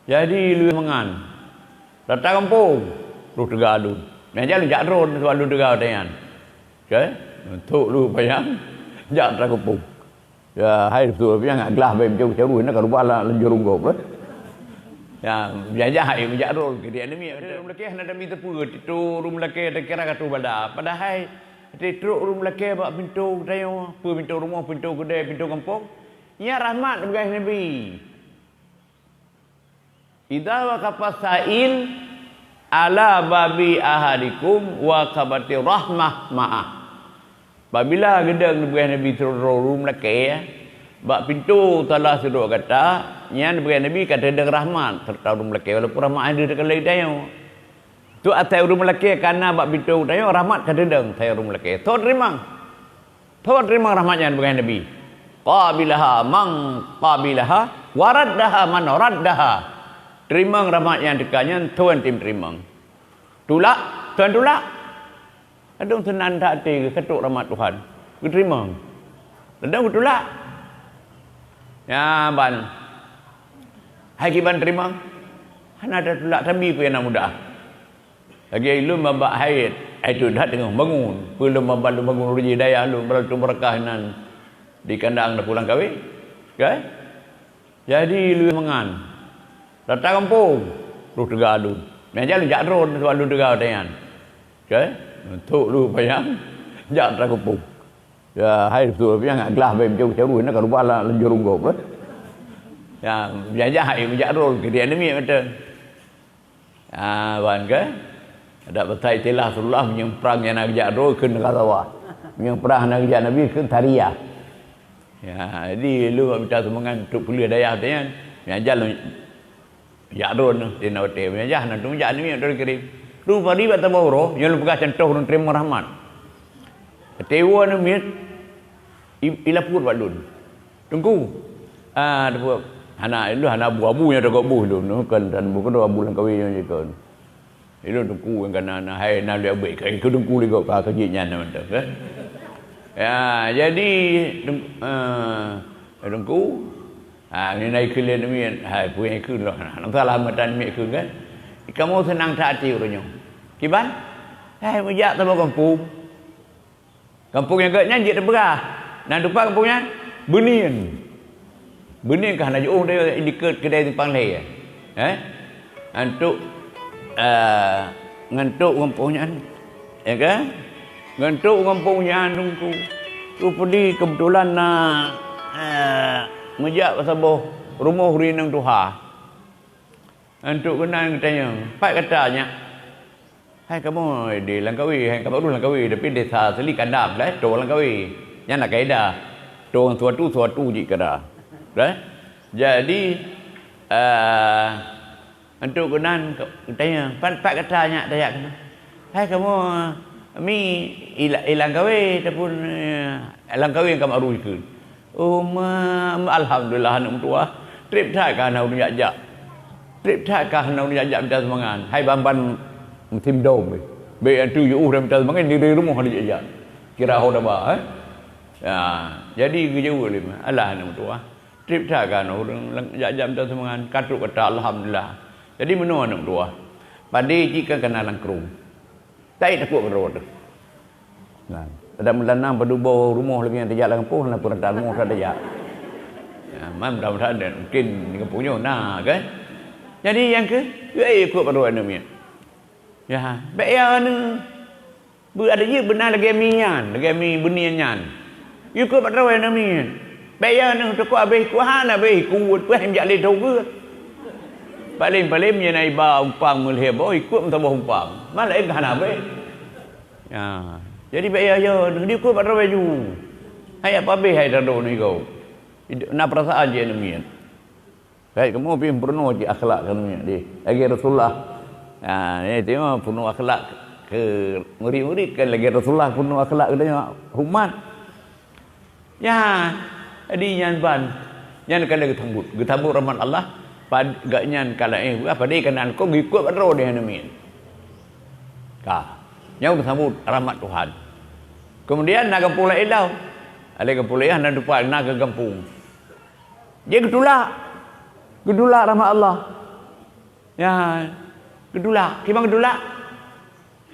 Jadi lu mengan datang kampung lu tegak lu meja lu jak ron soal lu tegak dengan okey untuk lu bayang jak datang kampung ya hai tu yang aglah bae macam caru nak rupa lah lenjurung gop ya jaja hai jak ron ke dia ni rum lekeh nak mi tepu itu rum lekeh ada kira katu bada padahal di truk rum lekeh bak pintu tayo pintu rumah pintu kedai pintu kampung ya rahmat bagi nabi. Idza waqafa sa'il ala babi ahadikum wa kabati rahmah ma'ah. Apabila gedeng bagi Nabi rum laki bak pintu telah suruh kata yang bagi Nabi kata deng rahmat serta rum laki walaupun rahmat ada dekat lain dayo. Tu atai rum laki karena bak pintu dayo rahmat kata deng saya rum laki. Tu terima rahmatnya bagi Nabi. Qabilaha man qabilaha waraddaha man raddaha. Terima rahmat yang dekatnya tuan tim terima. Tuan tolak. Adung tenan tak hati ketuk rahmat Tuhan. Ku terima. Adung tolak. Ya ban. Hai kiban terima. Hana ada tolak tapi ku yang mudah. Lagi ilmu mabak haid. Itu dah tengah bangun. Belum mabalu bangun ruji daya lu beratu berkah nan di kandang dah pulang kahwin. Okay? Jadi lu mengan datang kampung lu tegak lu meja lu jak ron soal lu tegak dengan okey untuk lu bayang jak datang kampung ya hai tu yang aglah bae macam caru nak rupa lah lenjurung gop ya jaja hai jak ron ke dia ni macam ban ke ada betai telah Rasulullah yang perang yang nak jak ron ke negara sawah yang perang nak jak Nabi ke Tariyah ya jadi lu minta semangat untuk kuliah daya dengan meja lu ya ron di nawate meja nak tu jak ni dari kirim tu pari bata bawro yang lu pegas contoh nun terima rahmat tewa ni mit ilapur balun tunggu depu hana abu-abu yang dekat buh tu no kan dan bukan abu lang kawin yang kan itu tunggu yang kana hai na le abai kai ku tunggu le ka kaji nya na mantap ya jadi tunggu ni naik kalian ni hai punya ikut lah nak salah matan mi ikut kan kamu senang tak hati orangnya kiban hai mujak tahu kampung yang agaknya je terberah dan lupa kampungnya benin kah nak jauh dia dekat kedai simpang lay ngantuk kampungnya ya kan ngantuk kampungnya nunggu tu pergi kebetulan mejak pasal rumah rinang Tuhan. Untuk kenal katanya, Pak katanya, hai kamu di Langkawi, hai kamu dulu Langkawi, tapi desa asli Kandam lah, tu Langkawi. Yang nak kaedah, tu suatu jika dah. Jadi untuk kenal katanya, Pak katanya dayak kena. Hai kamu mi Langkawi ataupun Langkawi yang kamu aru ikut. Alhamdulillah anak tua trip tak kan nak jajak trip tak kan nak jajak minta semangat hai bamban tim dom be tu yu dah minta semangat di rumah dia jajak kira hoda ba ya jadi jauh lima alah anak tua trip tak kan orang jajak minta semangat katuk kata alhamdulillah jadi menua anak tua padi jika kena langkrung tai takut berod nah ada melanang berdua rumah lagi yang terjak kampung nak pun tak rumah tak terjak ya mam mudah-mudahan mungkin di kampungnya nah kan jadi yang ke ikut pada ni ya baik ya ni ada je benar lagi minyan lagi mi benian ikut pada ni baik ya ni tu ku habis ku hana habis ku hem jak le tu ke paling nya nai ba umpang melih boy ikut tambah umpang malah em hana habis ya jadi baik ya dia ku pada baju hai apa be hai dado ni kau nak perasaan je ni baik kamu pun penuh je akhlak kan ni lagi Rasulullah ni tengok penuh akhlak ke murid-murid kan lagi Rasulullah penuh akhlak katanya umat ya jadi nyan ban nyan kan lagi getambut rahmat Allah pad gak nyan kala apa dia kan kau ngikut pada dia ni ka Yang bersambut rahmat Tuhan. Kemudian nak kampung lain dah. Ada kampung lain nak depan nak ke kampung. Dia gedulak. Gedulak rahmat Allah. Ya, gedulak. Kimang gedulak?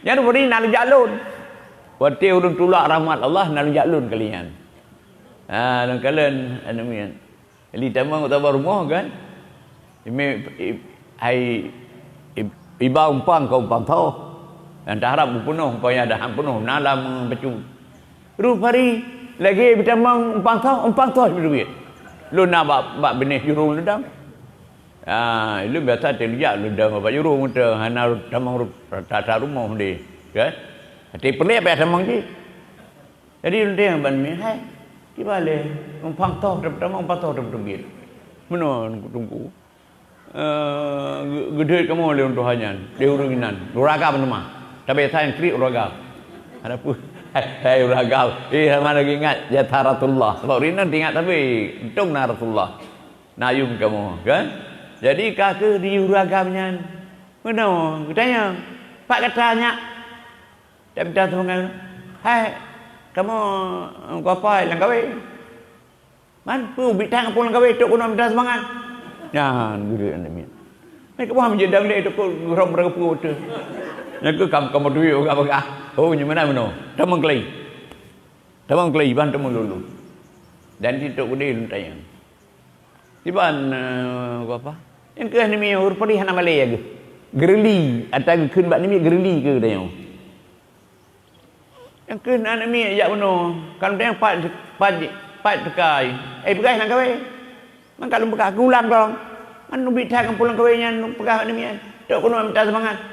Yang beri nak jalun. Waktu urang tulak rahmat Allah nak jalun kalian. Dan kalian anamian. Eli tamang utabar rumah kan. Iba umpang kau umpang tau. Dan harap penuh supaya ada ham penuh nalam becu. Rupari lagi bitamang umpang tau duit. Lu nak bak benih jurung lu dam. Lu biasa terlihat lu dam bak jurung muda hana tamang tata rumah dia. Kan? Tapi pelik apa tamang dia. Jadi lu dia ban mi hai. Ki bale umpang tau tamang umpang tau duit. Mana tunggu. Gede kamu le untuk hanya dia uruginan. Uraga benema. Tapi saya kiri uraga. Ada pun saya uraga. Mana lagi ingat ya taratullah. Sebab rina ingat tapi untung naratullah. Nayum kamu kan? Jadi kakak di uraga menyan. Mana? Katanya Pak katanya. Dia minta tolong. Hai, kamu apa lang gawe? Man pu bitang pun lang gawe tok kuno minta semangat. Jangan guru anda. Mereka paham je dah dia tok rom berapa tu. Yang ke kamu duit apa? Oh, ni mana? Tamang kelai ban tamu lulu. Dan itu gede lu tanya. Iban apa? Yang ke ni ur perih hana Malay ke? Gerli atau keun bak ni gerli ke tanya. Yang ke anak mi ya beno. Kan dia pat tekai. Pegai nak gawe. Man kalau pegai gulan kong. Man nu bitah kan pulang gawe nya nu pegai ni mi. Tok kuno minta semangat.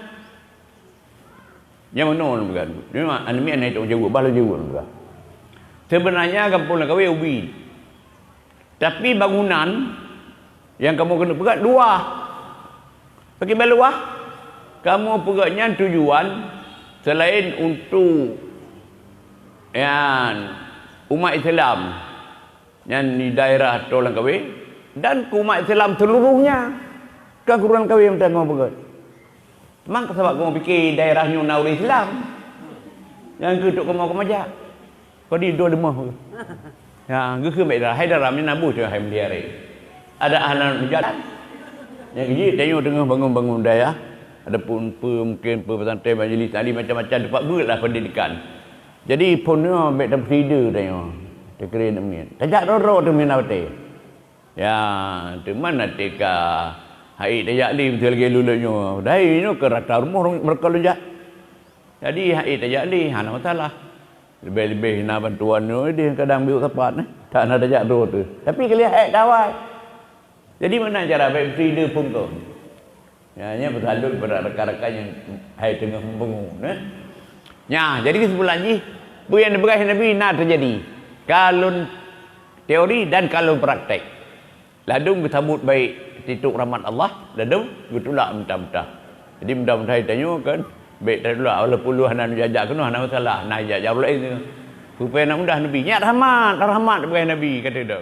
Yang mana orang bergaduh? Memang anemi anak itu jauh, balas jauh orang bergaduh. Sebenarnya kampung nak kawin ubi. Tapi bangunan yang kamu kena pegat dua. Pakai baluah. Kamu pegatnya tujuan selain untuk yang umat Islam yang di daerah Tolang Kawin dan umat Islam seluruhnya. Kan kurang kawin yang kamu pegat. Memang sebab kamu fikir daerahnya Nauri Islam. Yang kedua kamu aja. Kau di dua demah. Ya, gue ke daerah Hyderabad ni nabu tu hai mendiare. Ada anak jalan. Yang ini tengok tengah bangun-bangun daya. Ada pun mungkin pesantren majlis tadi macam-macam dapat berlah pendidikan. Jadi punnya mek dapat tidur tengok. Tekeren ni. Tajak roro tu mina betul. Ya, tu mana teka hai tajak li betul lagi lulunya. Dai ni ke rata rumah mereka lunjak. Jadi hai tajak li hana masalah. Lebih-lebih nak bantuan ni dia kadang biuk tepat tak nak tajak ro tu. Tapi kali hai dawai. Jadi mana cara baik free pun tu. Ya nya bersalur pada rekan-rekan yang hai tengah membangun Ya, jadi kesimpulan ni bu yang diberkati Nabi nak terjadi. Kalau teori dan kalau praktek. Ladung bersambut baik tituk rahmat Allah, ladung betulak mentah-mentah. Jadi mudah-mudahan tanya kan, baik tadulak walaupun lu hana jajak kena hana masalah, nak jajak lain tu. Supaya nak mudah Nabi. Nyat rahmat bersama Nabi kata dia.